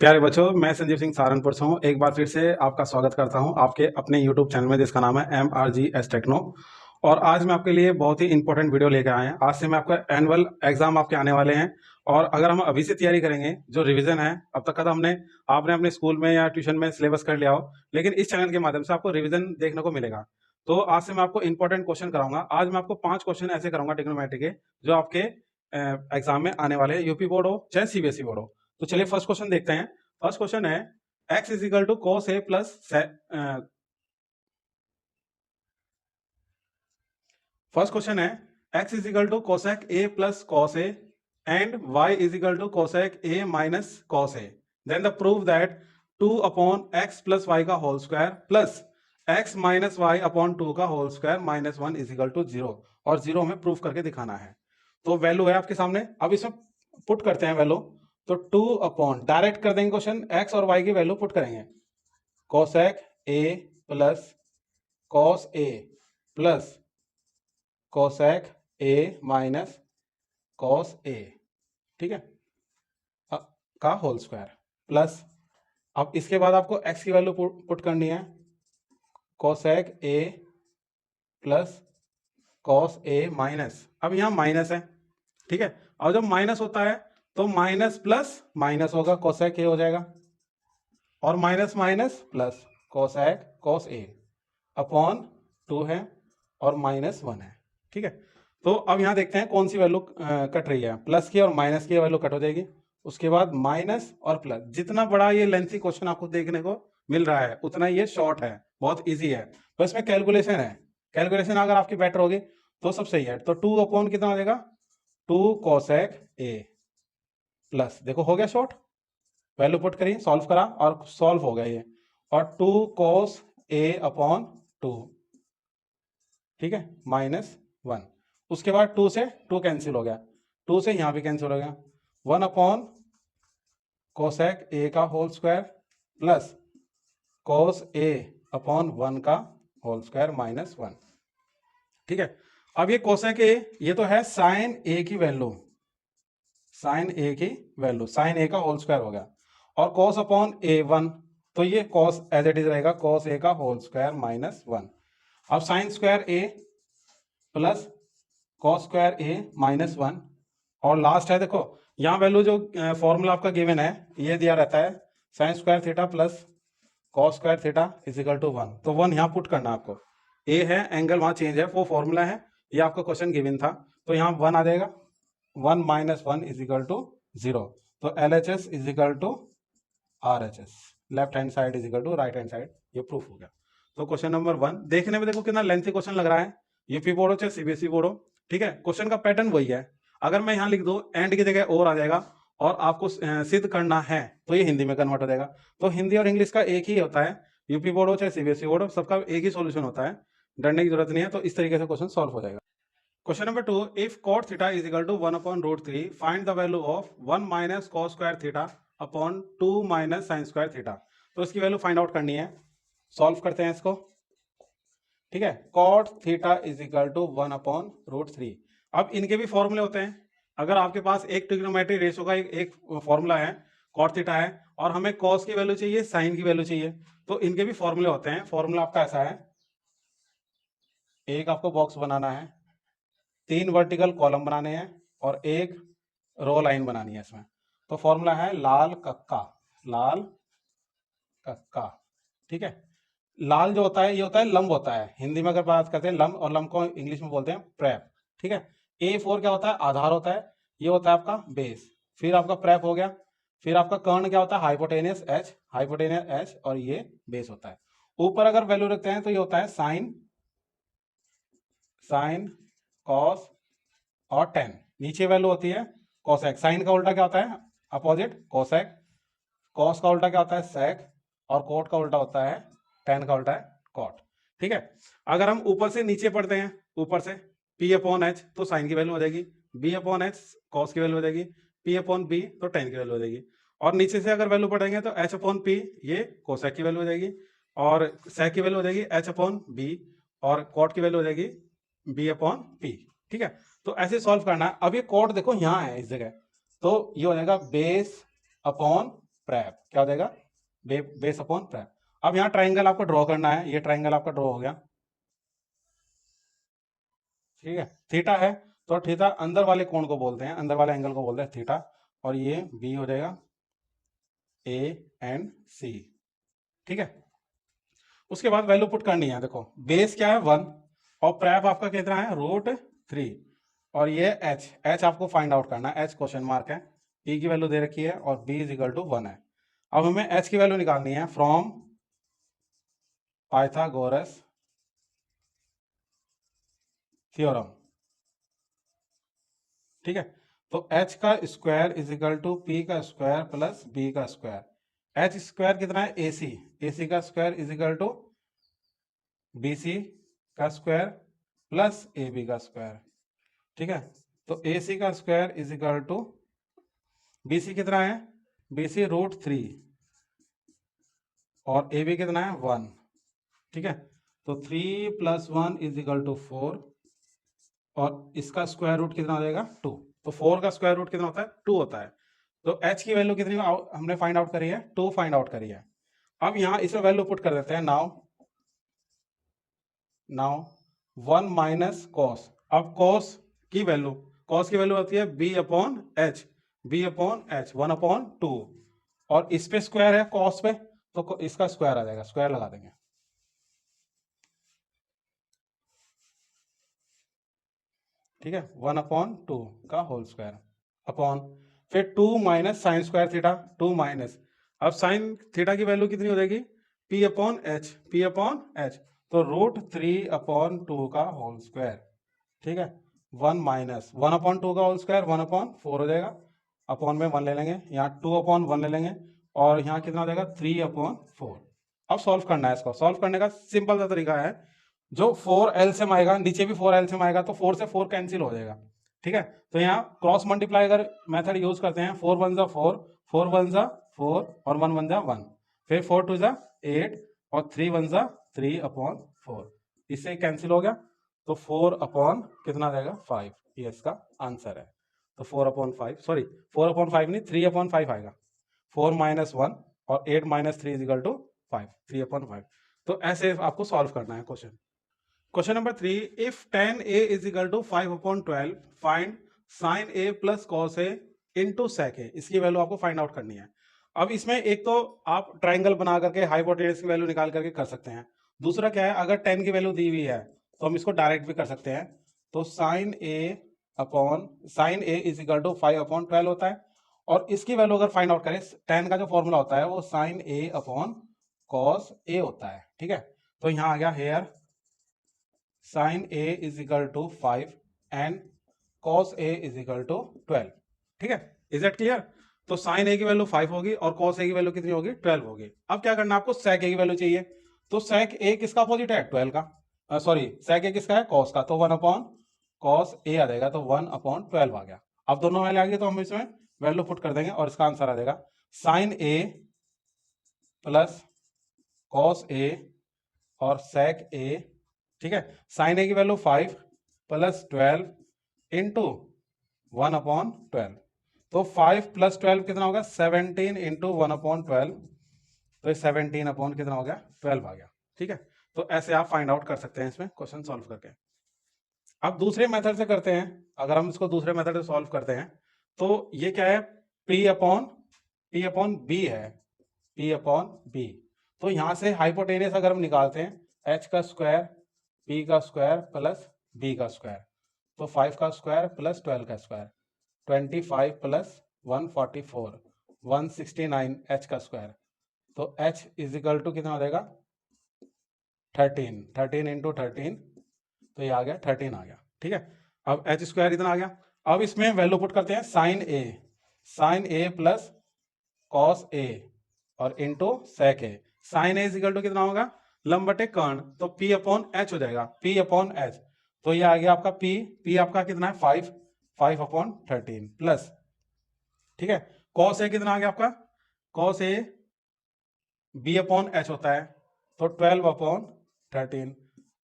प्यारे बच्चों, मैं संजीव सिंह सहारनपुर से हूँ। एक बार फिर से आपका स्वागत करता हूँ आपके अपने यूट्यूब चैनल में, जिसका नाम है MRGS टेक्नो। और आज मैं आपके लिए बहुत ही इंपॉर्टेंट वीडियो लेकर आए हैं। आज से मैं आपका एनुअल एग्जाम आपके आने वाले हैं, और अगर हम अभी से तैयारी करेंगे, जो रिवीजन है अब तक का, तो आपने अपने स्कूल में या ट्यूशन में सिलेबस कर लिया हो, लेकिन इस चैनल के माध्यम से आपको रिविजन देखने को मिलेगा। तो आज से मैं आपको इंपॉर्टेंट क्वेश्चन कराऊंगा। आज मैं आपको 5 क्वेश्चन ऐसे कराऊंगा ट्रिग्नोमेट्री के, जो आपके एग्जाम में आने वाले हैं, यूपी बोर्ड हो चाहे सीबीएसई बोर्ड हो। तो चलिए फर्स्ट क्वेश्चन देखते हैं। फर्स्ट क्वेश्चन है x is equal to cos a plus first question है x is equal to cosec a plus cos a and y is equal to cosec a minus cos a। Then the prove that 2 upon x plus y का whole square plus x minus y upon 2 का whole square minus 1 is equal to 0, और 0 हमें prove करके दिखाना है। तो value है आपके सामने, अब इसमें पुट करते हैं वैल्यू। तो 2 अपॉन, डायरेक्ट कर देंगे क्वेश्चन, x और y की वैल्यू पुट करेंगे। cosec a plus cos a plus cosec a minus cos a, ठीक है, का होल स्क्वायर प्लस, अब इसके बाद आपको x की वैल्यू पुट करनी है। cosec a plus cos a minus, अब यहां माइनस है, ठीक है, और जब माइनस होता है तो माइनस प्लस माइनस होगा, cosec a हो जाएगा, और minus minus plus cosec cos a upon 2 है और माइनस 1 है, ठीक है। तो अब यहां देखते हैं कौन सी वैल्यू कट रही है। प्लस की और माइनस की वैल्यू कट हो जाएगी, उसके बाद माइनस और प्लस। जितना बड़ा ये लेंथी क्वेश्चन आपको देखने को मिल रहा है, उतना ये शॉर्ट है, बहुत इजी है। तो इसमें कैलकुलेशन है, कैलकुलेशन अगर आपकी बेटर होगी तो सब सही है। तो 2 अपॉन कितना हो जाएगा, 2 cosec a प्लस, देखो हो गया शॉर्ट, वैल्यू पुट करी, सॉल्व करा और सॉल्व हो गया ये, और 2 cos a अपॉन 2, ठीक है, माइनस 1। उसके बाद 2 से 2 कैंसिल हो गया, 2 से यहां भी कैंसिल हो गया, 1 अपॉन cosec a का whole square plus cos a upon 1 का होल स्क्वायर माइनस 1, ठीक है। अब ये cosec a, ये तो है sin a की वैल्यू, sin a की वैल्यू, sin a का होल स्क्वायर हो गया, और cos अपॉन a 1, तो ये cos एज इट इज रहेगा, cos a का होल स्क्वायर माइनस 1। अब sin square a plus cos square a minus 1, और लास्ट है, देखो यहाँ वैल्यू जो फॉर्मूला आपका गिवन है, ये दिया रहता है sin square theta plus cos square theta is equal to 1। तो 1 यहाँ पुट करना आपको, a है, एंगल वहां चेंज है, वो फॉर्मूला है, ये आपका क्वेश्चन गिवन था, तो यहाँ 1 आ जाएगा, 1 माइनस 1 इज इक्वल टू 0। तो LHS is equal to RHS, left hand side is equal to right hand side, ये प्रूफ हो गया। तो क्वेश्चन नंबर 1 देखने में देखो कितना लेंथी क्वेश्चन लग रहा है, यूपी बोर्ड हो चाहे सीबीएसई बोर्ड हो, ठीक है। क्वेश्चन का पैटर्न वही है, अगर मैं यहाँ लिख दूं एंड की जगह और आ जाएगा, और आपको सिद्ध करना है तो ये हिंदी में कन्वर्ट हो जाएगा। तो हिंदी और इंग्लिश का एक ही होता है, यूपी बोर्ड हो चाहे सीबीएसई बोर्ड हो, सबका एक ही सॉल्यूशन होता है, डरने की जरूरत नहीं है। तो इस तरीके से क्वेश्चन सॉल्व हो जाएगा। Question number 2, if cot theta is equal to 1 upon root 3, find the value of 1 minus cos square theta upon 2 minus sin square theta. तो इसकी वैल्यू फाइंड आउट करनी है, सॉल्व करते हैं इसको, ठीक है। cot theta is equal to 1 upon root 3। अब इनके भी फॉर्मूले होते हैं, अगर आपके पास एक ट्रिग्नोमेट्री रेशियो का एक फॉर्मूला है, cot थीटा है, और हमें cos की वैल्यू चाहिए, sin की वैल्यू चाहिए, तो इनके भी फॉर्मूले होते हैं। फॉर्मूला आपका ऐसा है, एक आपको बॉक्स बनाना है, 3 वर्टिकल कॉलम बनाने हैं, और एक रो लाइन बनानी है इसमें। तो फॉर्मूला है लाल कक्का, लाल कक्का, ठीक है। लाल जो होता है, ये होता है लंब होता है, हिंदी में अगर बात करते हैं लंब, और लंब को इंग्लिश में बोलते हैं प्रेप, ठीक है। A4 क्या होता है, आधार होता है, ये होता है आपका बेस, फिर आपका प्रेप हो गया, फिर आपका कर्ण क्या होता है, हाइपोटेनियस H, हाइपोटेनियस H, और ये बेस होता है। ऊपर अगर वैल्यू रखते हैं तो ये होता है साइन, साइन कॉस और टेन, नीचे वैल्यू होती है कोसेक। साइन का उल्टा क्या होता है, अपोजिट, कोसेक। कॉस का उल्टा क्या होता है, सेक, और कोट का उल्टा होता है, टेन का उल्टा है कॉट, ठीक है। अगर हम ऊपर से नीचे पढ़ते हैं, ऊपर से P अपॉन H, तो साइन की वैल्यू हो जाएगी, B अपॉन H कॉस की वैल्यू हो जाएगी, P अपॉन B तो टेन की वैल्यू हो जाएगी, और नीचे से अगर वैल्यू पढ़ेंगे तो H अपॉन P ये कोसेक की वैल्यू हो जाएगी, और सेक की वैल्यू हो जाएगी H अपॉन B, और कॉट की वैल्यू हो जाएगी B अपॉन P, ठीक है। तो ऐसे सॉल्व करना है। अब ये कॉट देखो यहाँ है इस जगह, तो ये हो जाएगा बेस अपॉन प्रेप, क्या हो जाएगा, बेस अपॉन प्रेप। अब यहाँ ट्राइंगल आपको ड्रॉ करना है, ये ट्राइंगल आपका ड्रॉ हो गया, ठीक है, थीटा है, तो थीटा अंदर वाले कोण को बोलते हैं, अंदर वाले एंगल को बोलते हैं थीटा, और ये बी हो जाएगा ए एंड सी, ठीक है। उसके बाद वैल्यू पुट करनी है, देखो बेस क्या है 1 और प्रेप आपका कितना है √3, और ये एच आपको फाइंड आउट करना है, एच क्वेश्चन मार्क है, पी की वैल्यू दे रखी है और बी इज इक्वल टू 1 है। अब हमें एच की वैल्यू निकालनी है फ्रॉम पाइथागोरस थ्योरम, ठीक है। तो एच का square is equal to P का स्क्वायर प्लस बी का स्क्वायर। एच स्क्वायर कितना है एसी, एसी का square is equal to BC का स्क्वायर प्लस ए बी का स्क्वायर, ठीक है। तो ए सी का square is equal to B C कितना है, बी सी √3 और ए बी कितना है 1, ठीक है। तो 3 + 1 इज इक्वल टू 4 और इसका स्क्वायर रूट कितना हो जाएगा 2, तो 4 का स्क्वायर रूट कितना होता है 2 होता है। तो h की वैल्यू कितनी हमने फाइंड आउट करी है 2 फाइंड आउट करी है। अब यहाँ इसमें वैल्यू पुट कर देते हैं, नाउ 1 माइनस कॉस, अब कॉस की वैल्यू होती है b अपॉन एच, 1/2, और इस पे स्क्वायर है कॉस पे, तो इसका स्क्वायर आ जाएगा, स्क्वायर लगा देंगे, ठीक है, 1/2 का होल स्क्वायर अपॉन, फिर 2 minus sign square theta, 2 minus, अब साइन थीटा की वैल्यू कितनी हो जाएगी p अपॉन एच, तो √3/2 का होल स्क्वायर, ठीक है, 1 माइनस 1/2 का होल स्क्वायर 1/4 हो जाएगा, अपॉन में 1 ले लेंगे, यहाँ 2/1 ले लेंगे, और यहाँ कितना हो जाएगा 3/4। अब सॉल्व करना है, इसको सॉल्व करने का सिंपल सा तरीका है, जो 4 एलसीएम आएगा नीचे भी 4 एलसीएम आएगा, तो 4 से 4 कैंसिल हो जाएगा, ठीक है। तो यहाँ क्रॉस मल्टीप्लाई अगर मेथड यूज करते हैं, 4 1 जा 4, 4 1 जा 4 और 1 1 जा 1, फिर 4 2 जा 8 और 3 1 जा 3/4, इससे कैंसिल हो गया, तो 4 अपॉन कितना आ जाएगा 5, ये इसका आंसर है। तो 4/5, सॉरी 4/5 नहीं 3/5 आएगा, 4 - 1 और 8 - 3 इज इक्वल टू 5, 3/5। तो ऐसे आपको सॉल्व करना है question. Question number 3, if tan a is equal to 5/12 फाइंड sin a plus cos a into sec a, इसकी वैल्यू आपको फाइंड आउट करनी है। अब इसमें एक तो आप ट्राइंगल बना करके हाइपोटेनस की वैल्यू निकाल करके कर सकते हैं, दूसरा क्या है, अगर tan की वैल्यू दी हुई है तो हम इसको डायरेक्ट भी कर सकते हैं, तो sin a is equal to 5/12 होता है, और इसकी वैल्यू अगर फाइंड आउट करें, tan का जो फॉर्मूला होता है वो sin a upon cos a होता है, ठीक है। तो यहाँ आ गया here sin a is equal to 5 and cos a is equal to 12, ठीक है, इज दैट क्लियर। तो sin a की वैल्यू 5 होगी और cos a की वैल्यू कितनी होगी 12 होगी। अब क्या करना है आपको, sec a की वैल्यू चाहिए, तो sec a किसका अपोजिट है 12 का, सॉरी sec a किसका है cos का, तो 1/cos a आ जाएगा, तो 1/12 आ गया। अब दोनों वैल्यू आ गई तो हम इसमें वैल्यू पुट कर देंगे और इसका आंसर आ जाएगा sin a plus cos a और sec a, ठीक है। साइन ए की वैल्यू 5 + 12 इंटू 1/12, तो 5 + 12 कितना होगा 17 इंटू 1/12, तो ये 17 अपॉन कितना हो गया 12 आ गया, ठीक है। तो ऐसे आप फाइंड आउट कर सकते हैं इसमें क्वेश्चन सॉल्व करके। अब दूसरे मेथड से करते हैं, अगर हम इसको दूसरे मेथड से सॉल्व करते हैं, तो ये क्या है P अपॉन बी है, P अपॉन बी, तो यहां से हाइपोटेनस अगर हम निकालते हैं h का स्क्वायर p का स्क्वायर प्लस b का स्क्वायर, तो 5 का स्क्वायर प्लस 12 का स्क्वायर, 25 + 144 169 h का स्क्वायर, तो h इज इक्वल टू कितना हो जाएगा 13 इंटू 13, तो ये आ गया 13 आ गया, ठीक है। अब h स्क्वायर इतना आ गया। अब इसमें वैल्यू पुट करते हैं sine A plus cos A और into sec A, sine A is equal to कितना होगा लंब बटे कर्ण, तो P अपॉन एच हो जाएगा, P अपॉन एच, तो ये आ गया आपका P आपका कितना है 5/13 प्लस, ठीक है, कॉस ए कितना आ गया आपका, cos A B upon H होता है, तो 12/13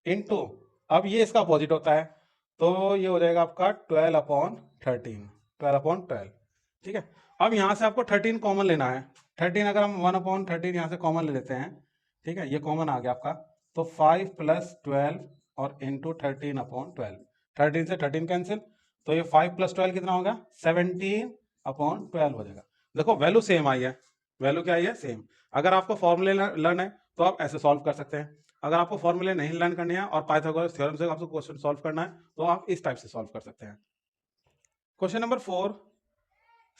इंटू, अब ये इसका अपोजिट होता है, तो ये हो जाएगा आपका 12/13, 12/12, ठीक है। अब यहां से आपको 13 कॉमन लेना है, 13 अगर हम 1/13 यहाँ से कॉमन ले लेते हैं, ठीक है, ये कॉमन आ गया आपका, तो 5 + 12 और इंटू 13/12, 13 से 13 कैंसिल, तो ये 5 + 12 कितना होगा, 17/12 हो जाएगा। देखो वैल्यू सेम आई है, वैल्यू क्या आई है, सेम। अगर आपको फॉर्मूले लर्न है तो आप ऐसे सॉल्व कर सकते हैं, अगर आपको फॉर्मूले नहीं लर्न करने हैं और पाइथागोरस थ्योरम से आपको क्वेश्चन सॉल्व करना है तो आप इस टाइप से सॉल्व कर सकते हैं। Question number 4,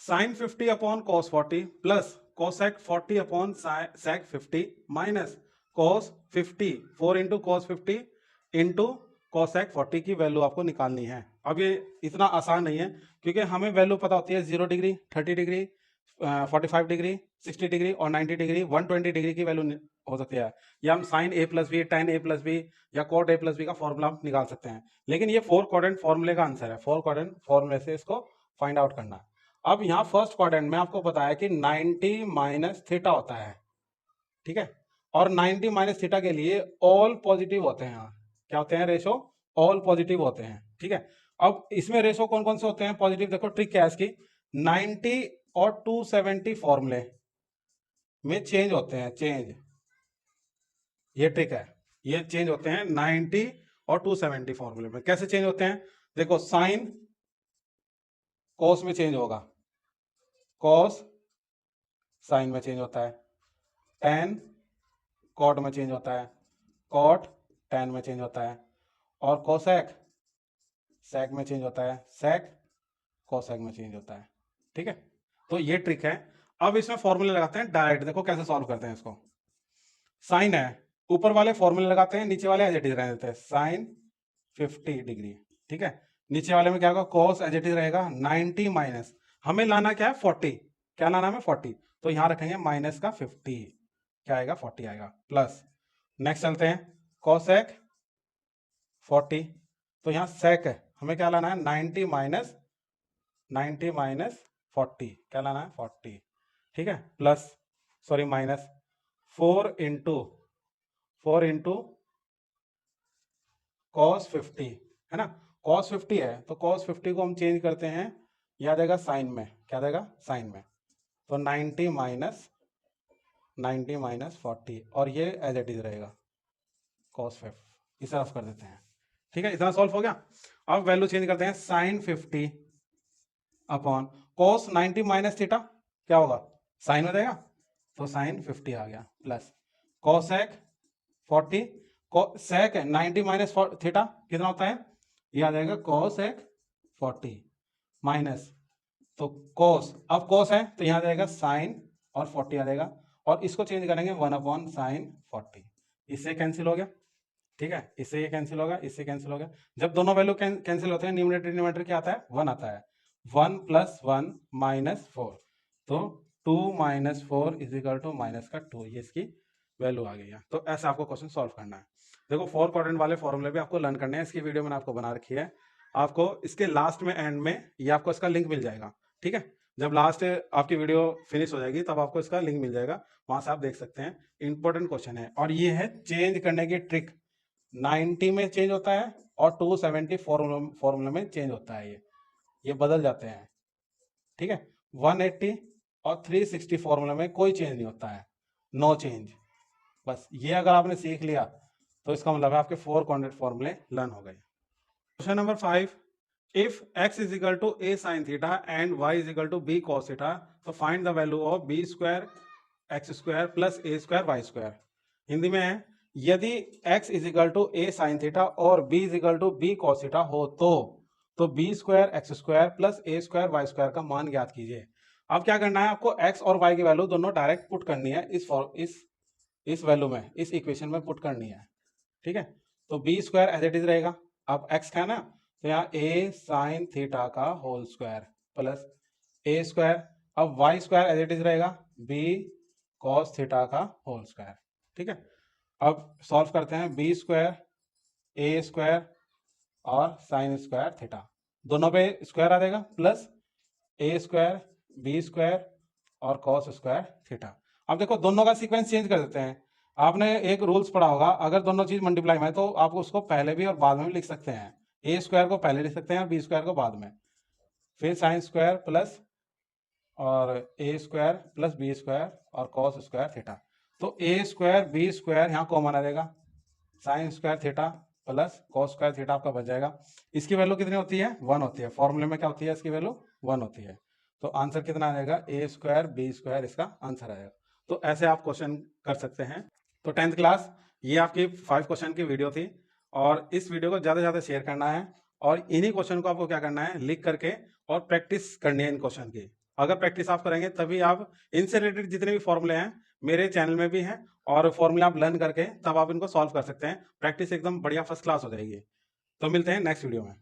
sin 50/cos 40 plus cosec 40/sec 50 minus cos 50, 4 into cos 50 into cosec 40 की वैल्यू आपको निकालनी है। अब ये इतना आसान नहीं है क्योंकि हमें वैल्यू पता होती है 0 डिग्री, 30 डिग्री, 45 डिग्री, 60 डिग्री और 90 डिग्री, 120 डिग्री की वैल्यू हो सकती है, या हम sin a + b, tan a + b या cot a + b का फॉर्मूला निकाल सकते हैं, लेकिन ये 4 क्वाड्रेंट फॉर्मूले का आंसर है, 4 क्वाड्रेंट फॉर्मूले से इसको फाइंड आउट करना है। अब यहाँ फर्स्ट क्वाड्रेंट में आपको बताया कि 90 माइनस थीटा होता है, ठीक है, और 90 माइनस थीटा के लिए ऑल पॉजिटिव होते हैं, क्या होते हैं, रेशो ऑल पॉजिटिव होते हैं, ठीक है। अब इसमें रेशो कौन कौन से होते हैं पॉजिटिव, देखो ट्रिक क्या है इसकी, 90 और 270 फॉर्मूले में चेंज होते हैं, चेंज, ये ट्रिक है, ये चेंज होते हैं 90 और 270 फॉर्मूले में। कैसे चेंज होते हैं, देखो साइन कोस में चेंज होगा, कॉस साइन में चेंज होता है, टेन कॉट में चेंज होता है, कॉट टेन में चेंज होता है, और कोसेक सेक में चेंज होता है, सेक कोसेक में चेंज होता है, ठीक है। तो ये ट्रिक है। अब इसमें फॉर्मूले लगाते हैं डायरेक्ट, देखो कैसे सॉल्व करते हैं इसको। साइन है, ऊपर वाले फॉर्मूले लगाते हैं, नीचे वाले एज इट इज रहने देते हैं, साइन 50 डिग्री, ठीक है, नीचे वाले में क्या होगा, कॉस एज इट इज रहेगा, 90 माइनस, हमें लाना क्या है 40, क्या लाना है 40, तो यहां रखेंगे माइनस का 50, क्या आएगा 40 आएगा, प्लस नेक्स्ट चलते हैं, कॉसेक 40, तो यहाँ सेक है, हमें क्या लाना है 90 माइनस 40, क्या लाना है 40, ठीक है, plus sorry minus 4 into cos 50, है ना, कॉस 50 है तो कॉस 50 को हम चेंज करते हैं, यह आ जाएगा साइन में, क्या देगा साइन में, तो 90 माइनस 40, और ये एज इट इज रहेगा कॉस 5, इस तरफ कर देते हैं, ठीक है, इतना सॉल्व हो गया। अब वैल्यू चेंज करते हैं, sine 50 upon cos 90 minus theta, क्या होगा साइन हो जाएगा, तो साइन 50 आ गया, प्लस कॉसेक 40, सेक 90 माइनस थीटा कितना होता है, ये आ जाएगा कॉसेक 40 माइनस, तो कॉस, अब कॉस है तो यहाँ आ जाएगा साइन और 40 आ जाएगा, और इसको चेंज करेंगे 1/sin 40, इससे कैंसिल हो गया, ठीक है, इससे ये कैंसिल होगा, इससे कैंसिल हो गया, जब दोनों वैल्यू कैंसिल होते हैं न्यूमरेटर डिनोमिनेटर क्या आता है 1 आता है, 1 + 1 -4, तो 2 - 4 -2, ये इसकी वैल्यू आ गई है। तो ऐसा आपको क्वेश्चन सॉल्व करना है। देखो 4 क्वाड्रेंट वाले फॉर्मूले भी आपको लर्न करने हैं, इसकी वीडियो मैंने आपको बना रखी है, आपको इसके लास्ट में एंड में ये आपको इसका लिंक मिल जाएगा, ठीक है, जब लास्ट आपकी वीडियो फिनिश हो जाएगी तब आपको इसका लिंक मिल जाएगा, वहां से आप देख सकते हैं, इंपॉर्टेंट क्वेश्चन है, और ये है चेंज करने की ट्रिक, 90 में चेंज होता है और 270 फॉर्मूला में चेंज होता है, ये बदल जाते हैं, ठीक है, 180 और 360 फॉर्मूला में कोई चेंज नहीं होता है, नो चेंज, बस ये अगर आपने सीख लिया तो इसका मतलब है आपके 4 क्वाड्रेंट फॉर्मूले लर्न हो गए। Question number 5, if x is equal to a sin theta and y is equal to b cos theta, तो find the value of b square x square plus a square y square. Hindi में है, यदि x is equal to a sin theta और b is equal to b cos theta हो तो b square x square plus a square y square का मान ज्ञात कीजिए। अब क्या करना है आपको, x और y की वैल्यू दोनों डायरेक्ट पुट करनी है इस वैल्यू में, इस इक्वेशन में पुट करनी है, ठीक है, तो b square as it is रहेगा, अब x का ना, तो यहाँ a साइन थीटा का whole square plus a square, अब y square as it is रहेगा b कॉस थीटा का होल स्क्वायर, ठीक है। अब सॉल्व करते हैं, b स्क्वायर a स्क्वायर और साइन स्क्वायर थीटा, दोनों पे स्क्वायर आ जाएगा, plus a square b square और कॉस स्क्वायर थीटा। अब देखो दोनों का सीक्वेंस चेंज कर देते हैं, आपने एक रूल्स पढ़ा होगा, अगर दोनों चीज मल्टीप्लाई में है तो आप उसको पहले भी और बाद में भी लिख सकते हैं, a स्क्वायर को पहले लिख सकते हैं और b स्क्वायर को बाद में, फिर साइन स्क्वायर प्लस और ए स्क्वायर प्लस बी स्क्वायर और कॉस स्क्वायर थीटा। तो ए स्क्वायर बी स्क्वायर यहाँ कॉमन आ जाएगा, sign square theta plus cos square theta आपका बच जाएगा। इसकी वैल्यू कितनी होती है? 1 होती है। फॉर्मूले में क्या होती है? इसकी वैल्यू 1 होती है। तो आंसर कितना आ जाएगा? ए स्क्वायर बी स्क्वायर इसका आंसर आएगा। तो ऐसे आप क्वेश्चन कर सकते हैं। तो 10th क्लास ये आपकी 5 क्वेश्चन की वीडियो थी, और इस वीडियो को ज़्यादा से ज़्यादा शेयर करना है, और इन्हीं क्वेश्चन को आपको क्या करना है? लिख करके और प्रैक्टिस करनी है इन क्वेश्चन की। अगर प्रैक्टिस आप करेंगे तभी आप इनसे रिलेटेड जितने भी फॉर्मूले हैं मेरे चैनल में भी हैं, और फॉर्मूला आप लर्न करके तब आप इनको सॉल्व कर सकते हैं। प्रैक्टिस एकदम बढ़िया फर्स्ट क्लास हो जाएगी। तो मिलते हैं नेक्स्ट वीडियो में।